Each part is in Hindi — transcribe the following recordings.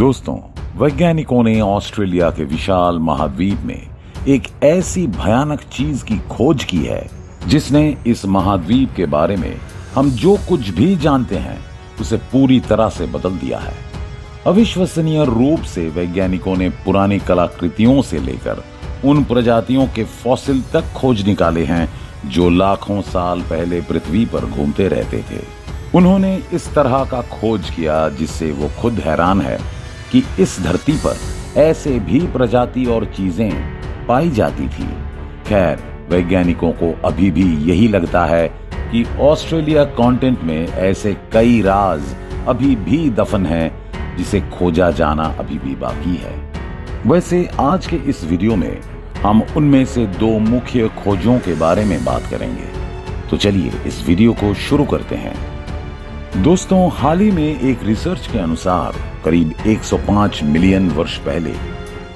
दोस्तों, वैज्ञानिकों ने ऑस्ट्रेलिया के विशाल महाद्वीप में एक ऐसी भयानक चीज की खोज की है जिसने इस महाद्वीप के बारे में हम जो कुछ भी जानते हैं उसे पूरी तरह से बदल दिया है। अविश्वसनीय रूप से वैज्ञानिकों ने पुरानी कलाकृतियों से लेकर उन प्रजातियों के फॉसिल तक खोज निकाले हैं जो लाखों साल पहले पृथ्वी पर घूमते रहते थे। उन्होंने इस तरह का खोज किया जिससे वो खुद हैरान है कि इस धरती पर ऐसे भी प्रजाति और चीजें पाई जाती थी। खैर, वैज्ञानिकों को अभी भी यही लगता है कि ऑस्ट्रेलिया कॉन्टिनेंट में ऐसे कई राज अभी भी दफन हैं जिसे खोजा जाना अभी भी बाकी है। वैसे आज के इस वीडियो में हम उनमें से दो मुख्य खोजों के बारे में बात करेंगे। तो चलिए इस वीडियो को शुरू करते हैं। दोस्तों, हाल ही में एक रिसर्च के अनुसार करीब 105 मिलियन वर्ष पहले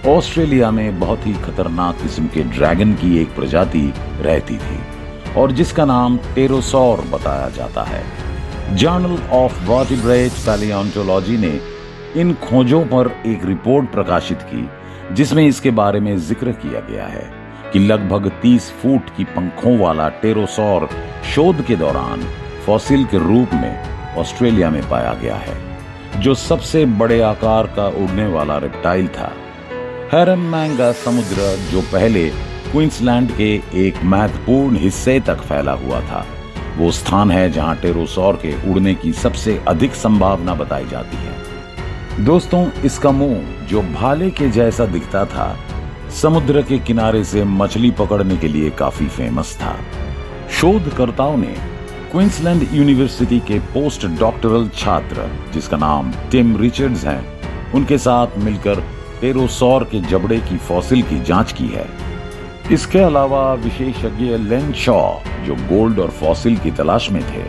ऑस्ट्रेलिया में बहुत ही खतरनाक किस्म के ड्रैगन की एक प्रजाति रहती थी और जिसका नाम टेरोसॉर बताया जाता है। जर्नल ऑफ वर्टिब्रेट पैलियोंटोलॉजी ने इन खोजों पर एक रिपोर्ट प्रकाशित की जिसमें इसके बारे में जिक्र किया गया है कि लगभग 30 फुट की पंखों वाला टेरोसॉर शोध के दौरान फॉसिल के रूप में ऑस्ट्रेलिया में पाया गया है, जो सबसे बड़े आकार का उड़ने वाला रेप्टाइल था। हेरनमैंगा समुद्र, जो पहले क्वींसलैंड के एक महत्वपूर्ण हिस्से तक फैला हुआ था, वो स्थान है जहां टेरोसॉर के उड़ने की सबसे अधिक संभावना बताई जाती है। दोस्तों, इसका मुंह जो भाले के जैसा दिखता था, समुद्र के किनारे से मछली पकड़ने के लिए काफी फेमस था। शोधकर्ताओं ने क्वींसलैंड यूनिवर्सिटी के पोस्ट डॉक्टरल छात्र, जिसका नाम टिम रिचर्ड्स है, उनके साथ मिलकर टेरोसॉर के जबड़े की फॉसिल की जांच की है। इसके अलावा विशेषज्ञ लेन शॉ, जो गोल्ड और फॉसिल की तलाश में थे,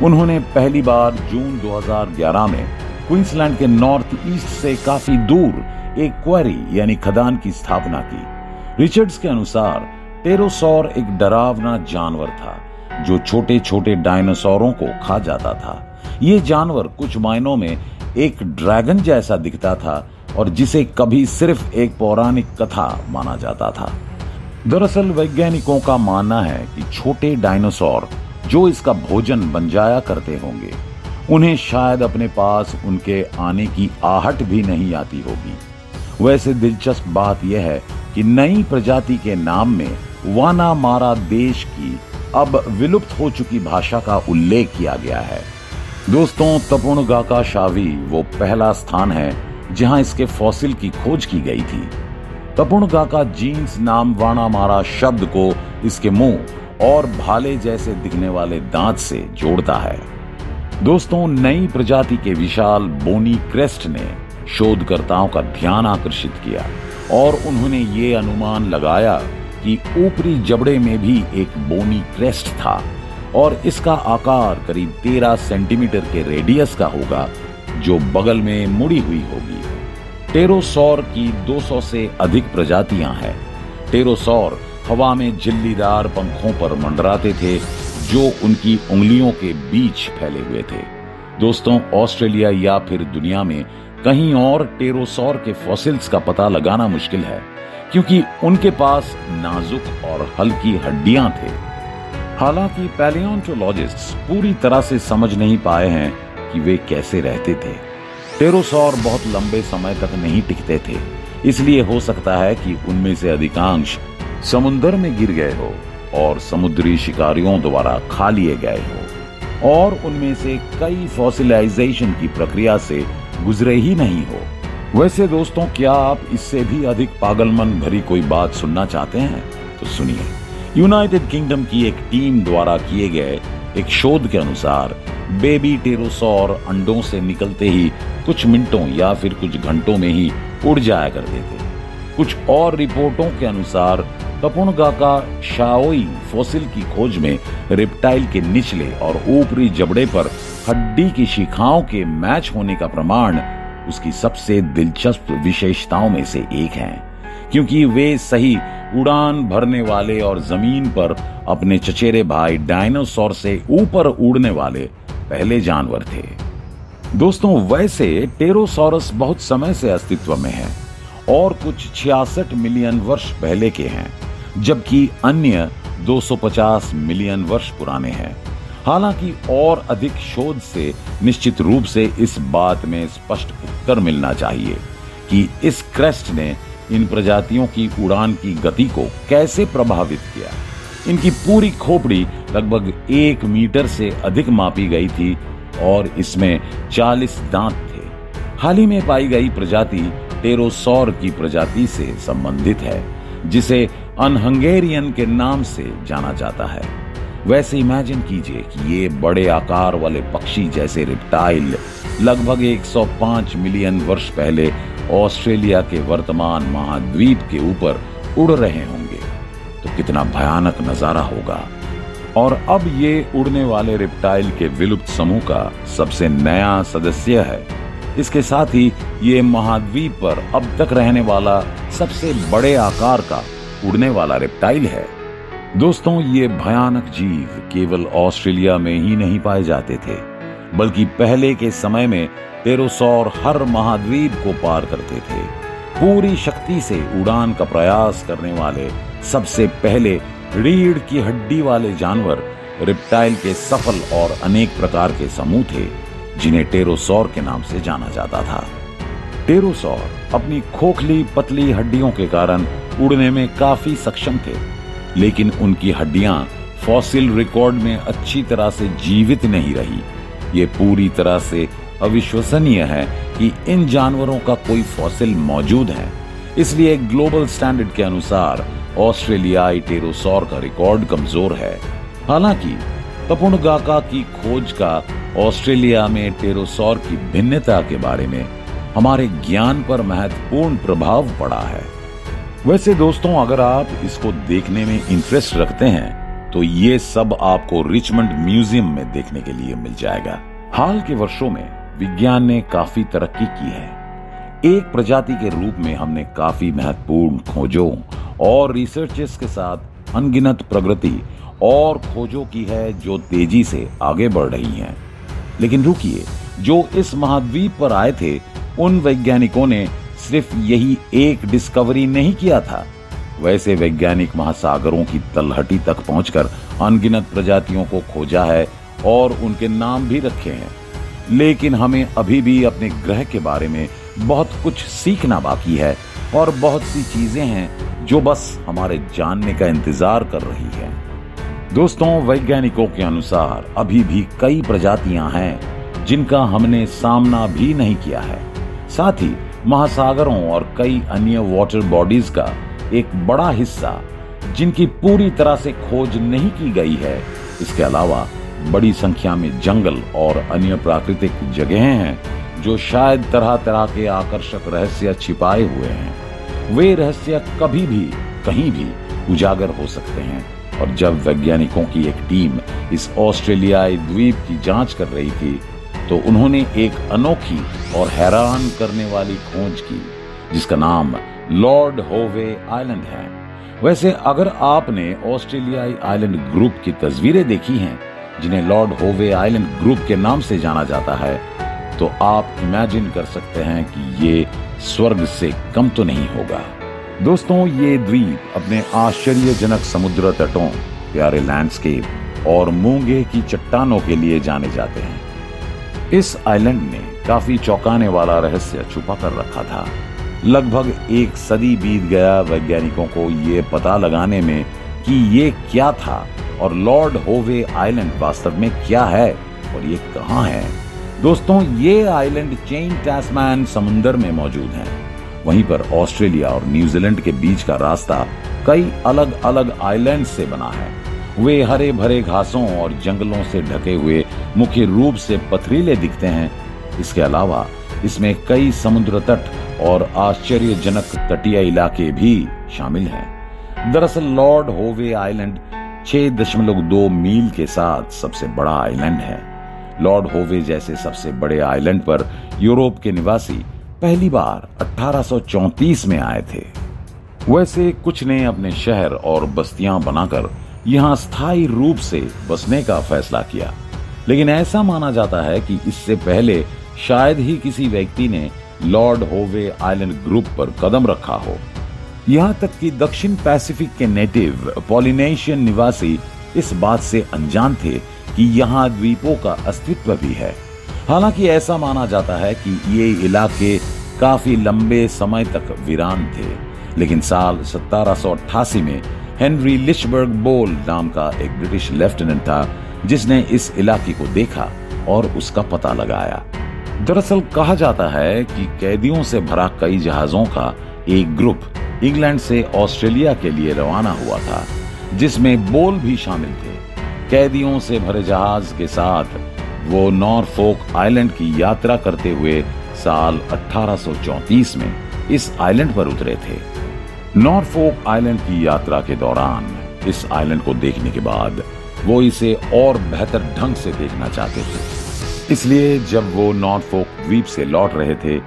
उन्होंने पहली बार जून 2011 में क्वींसलैंड के नॉर्थ ईस्ट से काफी दूर एक क्वेरी यानी खदान की स्थापना की। रिचर्ड्स के अनुसार टेरोसॉर एक डरावना जानवर था जो छोटे छोटे डायनासोरों को खा जाता था। ये जानवर कुछ मायनों में एक ड्रैगन जैसा दिखता था और जिसे कभी सिर्फ एक पौराणिक कथा माना जाता था। दरअसल वैज्ञानिकों का मानना है कि छोटे डायनासोर जो इसका भोजन बन जाया करते होंगे, उन्हें शायद अपने पास उनके आने की आहट भी नहीं आती होगी। वैसे दिलचस्प बात यह है कि नई प्रजाति के नाम में वाना मारा देश की अब विलुप्त हो चुकी भाषा का उल्लेख किया गया है। दोस्तों, तपुणगाका शावी वो पहला स्थान है जहां इसके फॉसिल की खोज की गई थी। तपुणगाका जीन्स नाम वाना मारा शब्द को इसके मुंह और भाले जैसे दिखने वाले दांत से जोड़ता है। दोस्तों, नई प्रजाति के विशाल बोनी क्रेस्ट ने शोधकर्ताओं का ध्यान आकर्षित किया और उन्होंने ये अनुमान लगाया कि ऊपरी जबड़े में भी एक बोनी क्रेस्ट था और इसका आकार करीब 13 सेंटीमीटर के रेडियस का होगा, जो बगल में मुड़ी हुई होगी। टेरोसॉर की 200 से अधिक प्रजातियां हैं। टेरोसॉर हवा में झिल्लीदार पंखों पर मंडराते थे जो उनकी उंगलियों के बीच फैले हुए थे। दोस्तों, ऑस्ट्रेलिया या फिर दुनिया में कहीं और टेरोसॉर के फॉसिल्स का पता लगाना मुश्किल है क्योंकि उनके पास नाजुक और हल्की हड्डियां थे। हालांकि पैलियोंटोलॉजिस्ट्स पूरी तरह से समझ नहीं पाए हैं कि वे कैसे रहते थे। टेरोसॉर बहुत लंबे समय तक नहीं टिकते थे, इसलिए हो सकता है कि उनमें से अधिकांश समुद्र में गिर गए हो और समुद्री शिकारियों द्वारा खा लिए गए हो और उनमें से कई फॉसिलाइजेशन की प्रक्रिया से गुजरे ही नहीं हो। वैसे दोस्तों, क्या आप इससे भी अधिक पागलमन भरी कोई बात सुनना चाहते हैं? तो सुनिए। यूनाइटेड किंगडम की एक टीम द्वारा किए गए एक शोध के अनुसार बेबी टेरोसॉर अंडों से निकलते ही कुछ मिनटों या फिर कुछ घंटों में ही उड़ जाया करते थे। कुछ और रिपोर्टों के अनुसार तपुणगाका शाओई फॉसिल की खोज में रेप्टाइल के निचले और ऊपरी जबड़े पर हड्डी की शिखाओं के मैच होने का प्रमाण उसकी सबसे दिलचस्प विशेषताओं में से एक है, क्योंकि वे सही उड़ान भरने वाले और जमीन पर अपने चचेरे भाई डायनासोर से ऊपर उड़ने वाले पहले जानवर थे। दोस्तों, वैसे टेरोसॉरस बहुत समय से अस्तित्व में है और कुछ 66 मिलियन वर्ष पहले के हैं, जबकि अन्य 250 मिलियन वर्ष पुराने हैं। हालांकि और अधिक शोध से निश्चित रूप से इस बात में स्पष्ट उत्तर मिलना चाहिए कि इस क्रेस्ट ने इन प्रजातियों की उड़ान की गति को कैसे प्रभावित किया। इनकी पूरी खोपड़ी लगभग 1 मीटर से अधिक मापी गई थी और इसमें 40 दांत थे। हाल ही में पाई गई प्रजाति टेरोसॉर की प्रजाति से संबंधित है, जिसे अनहंगेरियन के नाम से जाना जाता है। वैसे इमेजिन कीजिए कि ये बड़े आकार वाले पक्षी जैसे रिप्टाइल लगभग 105 मिलियन वर्ष पहले ऑस्ट्रेलिया के वर्तमान महाद्वीप के ऊपर उड़ रहे होंगे, तो कितना भयानक नजारा होगा। और अब ये उड़ने वाले रिप्टाइल के विलुप्त समूह का सबसे नया सदस्य है। इसके साथ ही ये महाद्वीप पर अब तक रहने वाला सबसे बड़े आकार का उड़ने वाला रिप्टाइल है। दोस्तों, ये भयानक जीव केवल ऑस्ट्रेलिया में ही नहीं पाए जाते थे, बल्कि पहले के समय में टेरोसॉर हर महाद्वीप को पार करते थे। पूरी शक्ति से उड़ान का प्रयास करने वाले सबसे पहले रीढ़ की हड्डी वाले जानवर रिप्टाइल के सफल और अनेक प्रकार के समूह थे, जिन्हें टेरोसॉर के नाम से जाना जाता था। टेरोसॉर अपनी खोखली पतली हड्डियों के कारण उड़ने में काफी सक्षम थे, लेकिन उनकी हड्डियां फॉसिल रिकॉर्ड में अच्छी तरह से जीवित नहीं रही। ये पूरी तरह से अविश्वसनीय है कि इन जानवरों का कोई फॉसिल मौजूद है। इसलिए ग्लोबल स्टैंडर्ड के अनुसार ऑस्ट्रेलियाई टेरोसॉर का रिकॉर्ड कमजोर है। हालांकि तपुणगाका की खोज का ऑस्ट्रेलिया में टेरोसॉर की भिन्नता के बारे में हमारे ज्ञान पर महत्वपूर्ण प्रभाव पड़ा है। वैसे दोस्तों, अगर आप इसको देखने में इंटरेस्ट रखते हैं तो ये सब आपको रिचमंड म्यूजियम में देखने के लिए मिल जाएगा। हाल के वर्षों में विज्ञान ने काफी तरक्की की है। एक प्रजाति के रूप में हमने काफी महत्वपूर्ण खोजों और रिसर्चेस के साथ अनगिनत प्रगति और खोजों की है जो तेजी से आगे बढ़ रही हैं। लेकिन रुकिए, जो इस महाद्वीप पर आए थे उन वैज्ञानिकों ने सिर्फ यही एक डिस्कवरी नहीं किया था। वैसे वैज्ञानिक महासागरों की तलहटी तक पहुंचकर अनगिनत प्रजातियों को खोजा है और उनके नाम भी रखे हैं। लेकिन हमें अभी भी अपने ग्रह के बारे में बहुत कुछ सीखना बाकी है और बहुत सी चीजें हैं जो बस हमारे जानने का इंतजार कर रही है। दोस्तों, वैज्ञानिकों के अनुसार अभी भी कई प्रजातियां हैं जिनका हमने सामना भी नहीं किया है। साथ ही महासागरों और कई अन्य वाटर बॉडीज का एक बड़ा हिस्सा जिनकी पूरी तरह से खोज नहीं की गई है। इसके अलावा बड़ी संख्या में जंगल और अन्य प्राकृतिक जगहें हैं जो शायद तरह तरह के आकर्षक रहस्य छिपाए हुए हैं। वे रहस्य कभी भी कहीं भी उजागर हो सकते हैं। और जब वैज्ञानिकों की एक टीम इस ऑस्ट्रेलियाई द्वीप की जांच कर रही थी तो उन्होंने एक अनोखी और हैरान करने वाली खोज की, जिसका नाम लॉर्ड होवे आइलैंड है। वैसे अगर आपने ऑस्ट्रेलियाई आइलैंड ग्रुप की तस्वीरें देखी हैं, जिन्हें लॉर्ड होवे आइलैंड ग्रुप के नाम से जाना जाता है, तो आप इमेजिन कर सकते हैं कि ये स्वर्ग से कम तो नहीं होगा। दोस्तों, ये द्वीप अपने आश्चर्यजनक समुद्र तटों, प्यारे लैंडस्केप और मूंगे की चट्टानों के लिए जाने जाते हैं। इस आइलैंड ने काफी चौंकाने वाला रहस्य छुपा कर रखा था। लगभग 1 सदी बीत गया वैज्ञानिकों को ये पता लगाने में कि ये क्या था और लॉर्ड होवे आइलैंड वास्तव में क्या है और ये कहाँ है। दोस्तों, ये आइलैंड चेन टैस्मैन समुंदर में मौजूद है। वहीं पर ऑस्ट्रेलिया और न्यूजीलैंड के बीच का रास्ता कई अलग अलग आइलैंड से बना है। वे हरे भरे घासों और जंगलों से ढके हुए मुख्य रूप से पथरीले दिखते हैं। इसके अलावा इसमें कई समुद्र तट और आश्चर्यजनक तटीय इलाके भी शामिल हैं। दरअसल लॉर्ड होवे आइलैंड 6.2 मील के साथ सबसे बड़ा आइलैंड है। लॉर्ड होवे जैसे सबसे बड़े आइलैंड पर यूरोप के निवासी पहली बार 1834 में आए थे। वैसे कुछ ने अपने शहर और बस्तियां बनाकर यहां स्थायी रूप से बसने का फैसला किया, लेकिन ऐसा माना जाता है कि इससे पहले शायद ही किसी व्यक्ति ने लॉर्ड होवे आइलैंड ग्रुप पर कदम रखा हो। यहां तक कि दक्षिण पैसिफिक के नेटिव पॉलिनेशियन निवासी इस बात से अनजान थे कि यहाँ द्वीपों का अस्तित्व भी है। हालांकि ऐसा माना जाता है कि ये इलाके काफी लंबे समय तक वीरान थे, लेकिन साल 1788 में हेनरी लिचबर्ग बोल नाम का एक ब्रिटिश लेफ्टिनेंट था जिसने इस इलाके को देखा और उसका पता लगाया। दरअसल कहा जाता है कि कैदियों से भरा कई जहाजों का एक ग्रुप इंग्लैंड से ऑस्ट्रेलिया के लिए रवाना हुआ था, जिसमें बोल भी शामिल थे। कैदियों से भरे जहाज के साथ वो नॉरफोक आइलैंड की यात्रा करते हुए साल 1834 में इस आइलैंड पर उतरे थे। नॉरफोक आइलैंड की यात्रा के दौरान इस आइलैंड को देखने के बाद वो इसे और बेहतर ढंग से देखना चाहते थे। इसलिए जब वो नॉरफोक द्वीप से लौट रहे थे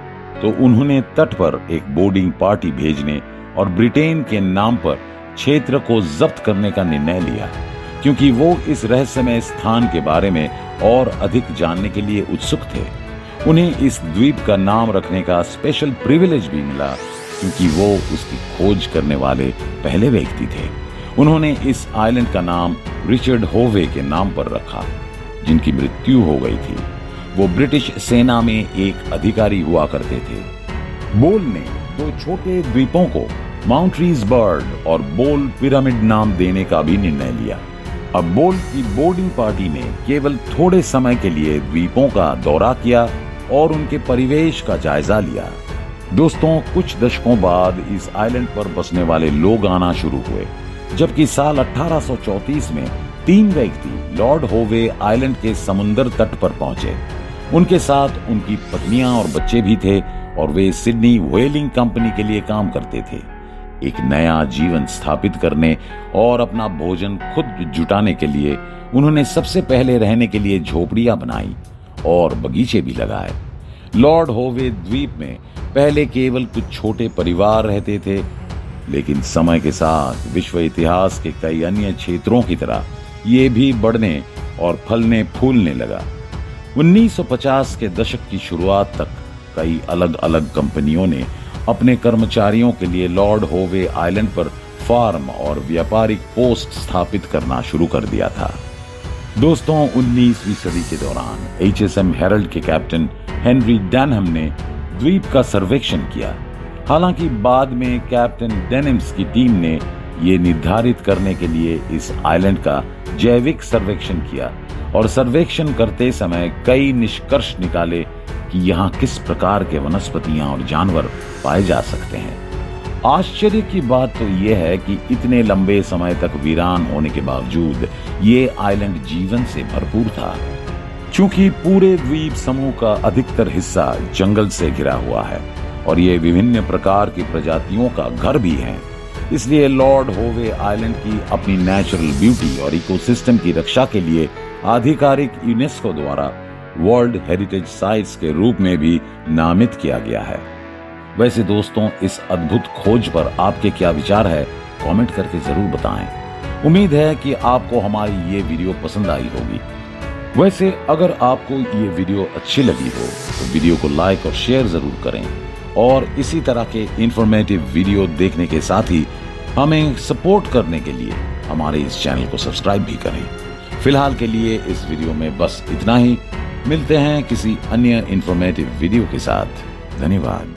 तो उन्होंने तट पर एक बोर्डिंग पार्टी भेजने और ब्रिटेन के नाम पर क्षेत्र को जब्त करने का निर्णय लिया, क्योंकि वो इस रहस्यमय स्थान के बारे में और अधिक जानने के लिए उत्सुक थे। उन्हें इस द्वीप का नाम रखने का स्पेशल प्रिविलेज भी मिला, क्योंकि वो उसकी खोज करने वाले पहले व्यक्ति थे। उन्होंने इस आइलैंड का नाम रिचर्ड होवे के नाम पर रखा, जिनकी मृत्यु हो गई थी। वो ब्रिटिश सेना में एक अधिकारी हुआ करते थे। बोल ने 2 छोटे द्वीपों को माउंट्रीज बर्ड और बोल पिरामिड नाम देने का भी निर्णय लिया। अब बोल की बोर्डिंग पार्टी ने केवल थोड़े समय के लिए द्वीपों का दौरा किया और उनके परिवेश का जायजा लिया। दोस्तों, कुछ दशकों बाद इस आइलैंड पर बसने वाले लोग आना शुरू हुए, जबकि साल 1834 में 3 व्यक्ति लॉर्ड होवे आइलैंड के समुद्र तट पर पहुंचे। उनके साथ उनकी पत्नियां और बच्चे भी थे और वे सिडनी व्हेलिंग कंपनी के लिए काम करते थे। एक नया जीवन स्थापित करने और अपना भोजन खुद जुटाने के लिए उन्होंने सबसे पहले रहने के लिए झोपड़ियां बनाई और बगीचे भी लगाए। लॉर्ड होवे द्वीप में पहले केवल कुछ छोटे परिवार रहते थे, लेकिन समय के साथ विश्व इतिहास के कई अन्य क्षेत्रों की तरह ये भी बढ़ने और फलने फूलने लगा। 1950 के दशक की शुरुआत तक कई अलग अलग कंपनियों ने अपने कर्मचारियों के लिए लॉर्ड होवे आइलैंड पर फार्म और व्यापारिक पोस्ट स्थापित करना शुरू कर दिया था। दोस्तों, 19वीं सदी के दौरान HSM हेरल्ड के कैप्टन हेनरी डैनहम ने द्वीप का सर्वेक्षण किया। हालांकि बाद में कैप्टन डेनिम्स की टीम ने ये निर्धारित करने के लिए इस आइलैंड का जैविक सर्वेक्षण किया और सर्वेक्षण करते समय कई निष्कर्ष निकाले कि यहाँ किस प्रकार के वनस्पतियां और जानवर पाए जा सकते हैं। आश्चर्य की बात तो यह है कि इतने लंबे समय तक वीरान होने के बावजूद ये आइलैंड जीवन से भरपूर था। चूंकि पूरे द्वीप समूह का अधिकतर हिस्सा जंगल से घिरा हुआ है और ये विभिन्न प्रकार की प्रजातियों का घर भी है, इसलिए लॉर्ड होवे आइलैंड की अपनी नेचुरल ब्यूटी और इकोसिस्टम की रक्षा के लिए आधिकारिक यूनेस्को द्वारा वर्ल्ड हेरिटेज साइट्स के रूप में भी नामित किया गया है। वैसे दोस्तों, इस अद्भुत खोज पर आपके क्या विचार है, कमेंट करके जरूर बताएं। उम्मीद है कि आपको हमारी ये वीडियो पसंद आई होगी। वैसे अगर आपको ये वीडियो अच्छी लगी हो तो वीडियो को लाइक और शेयर जरूर करें और इसी तरह के इंफॉर्मेटिव वीडियो देखने के साथ ही हमें सपोर्ट करने के लिए हमारे इस चैनल को सब्सक्राइब भी करें। फिलहाल के लिए इस वीडियो में बस इतना ही। मिलते हैं किसी अन्य इंफॉर्मेटिव वीडियो के साथ। धन्यवाद।